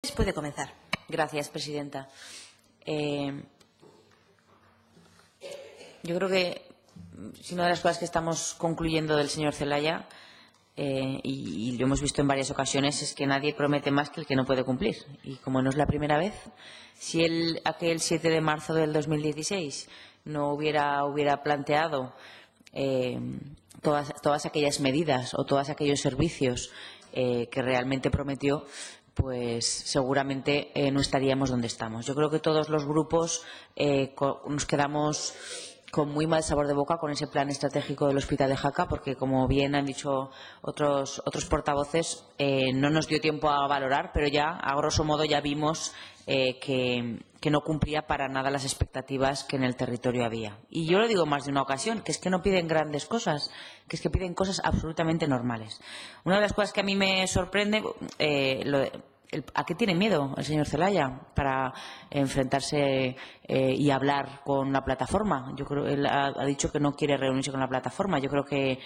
Puede comenzar. Gracias, presidenta. Yo creo que si una de las cosas que estamos concluyendo del señor Zelaya, y lo hemos visto en varias ocasiones, es que nadie promete más que el que no puede cumplir. Y como no es la primera vez, si él aquel 7 de marzo del 2016 no hubiera planteado todas aquellas medidas o todos aquellos servicios que realmente prometió, pues seguramente no estaríamos donde estamos. Yo creo que todos los grupos nos quedamos con muy mal sabor de boca con ese plan estratégico del Hospital de Jaca, porque, como bien han dicho otros portavoces, no nos dio tiempo a valorar, pero ya, a grosso modo, ya vimos que no cumplía para nada las expectativas que en el territorio había. Y yo lo digo más de una ocasión, que es que no piden grandes cosas, que es que piden cosas absolutamente normales. Una de las cosas que a mí me sorprende, ¿a qué tiene miedo el señor Zelaya para enfrentarse y hablar con la plataforma? Yo creo que él ha dicho que no quiere reunirse con la plataforma. Yo creo que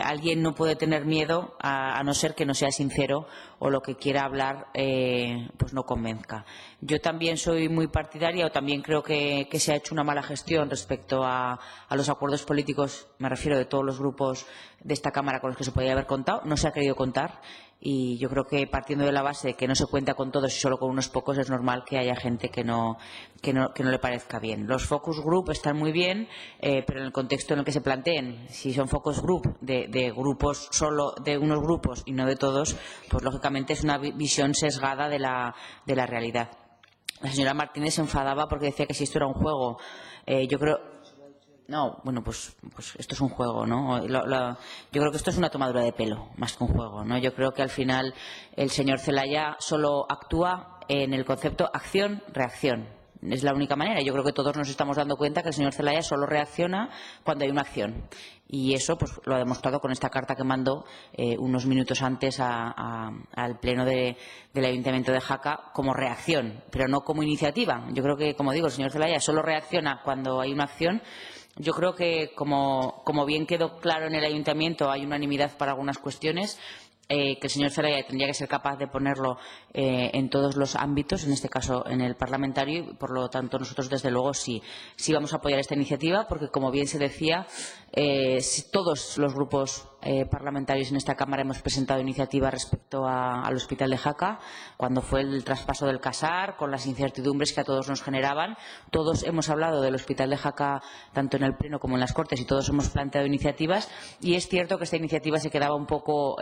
alguien no puede tener miedo a no ser que no sea sincero o lo que quiera hablar pues no convenzca. Yo también soy muy partidaria, o también creo que se ha hecho una mala gestión respecto a los acuerdos políticos, me refiero de todos los grupos de esta Cámara con los que se podía haber contado. No se ha querido contar. Y yo creo que, partiendo de la base de que no se cuenta con todos y solo con unos pocos, es normal que haya gente que no le parezca bien. Los focus group están muy bien, pero en el contexto en el que se planteen, si son focus group de grupos, solo de unos grupos y no de todos, pues lógicamente es una visión sesgada de la realidad. La señora Martínez se enfadaba porque decía que si esto era un juego. Yo creo... No, bueno, pues esto es un juego, ¿no? Yo creo que esto es una tomadura de pelo, más que un juego, ¿no? Yo creo que al final el señor Zelaya solo actúa en el concepto acción-reacción. Es la única manera. Yo creo que todos nos estamos dando cuenta que el señor Zelaya solo reacciona cuando hay una acción. Y eso pues lo ha demostrado con esta carta que mandó unos minutos antes al Pleno del Ayuntamiento de Jaca como reacción, pero no como iniciativa. Yo creo que, como digo, el señor Zelaya solo reacciona cuando hay una acción. Yo creo que, como bien quedó claro en el Ayuntamiento, hay unanimidad para algunas cuestiones, que el señor Zelaya tendría que ser capaz de ponerlo en todos los ámbitos, en este caso en el parlamentario, y por lo tanto nosotros desde luego sí vamos a apoyar esta iniciativa, porque, como bien se decía, todos los grupos parlamentarios en esta Cámara hemos presentado iniciativas respecto al Hospital de Jaca, cuando fue el traspaso del Casar, con las incertidumbres que a todos nos generaban. Todos hemos hablado del Hospital de Jaca tanto en el Pleno como en las Cortes, y todos hemos planteado iniciativas, y es cierto que esta iniciativa se quedaba un poco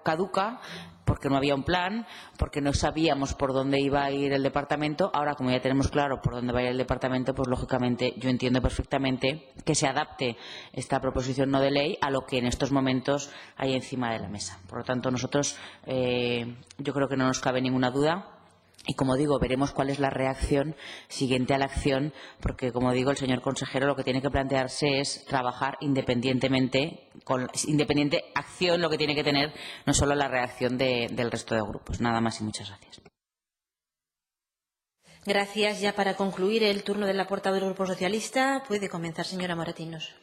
caduca, porque no había un plan, porque no sabíamos por dónde iba a ir el departamento. Ahora, como ya tenemos claro por dónde va a ir el departamento, pues lógicamente yo entiendo perfectamente que se adapte esta proposición no de ley a lo que en estos momentos hay encima de la mesa. Por lo tanto, nosotros yo creo que no nos cabe ninguna duda. Y, como digo, veremos cuál es la reacción siguiente a la acción, porque, como digo, el señor consejero lo que tiene que plantearse es trabajar independiente acción, lo que tiene que tener, no solo la reacción del resto de grupos. Nada más y muchas gracias. Gracias. Ya para concluir el turno de la portavoz del Grupo Socialista, puede comenzar, señora Moratinos.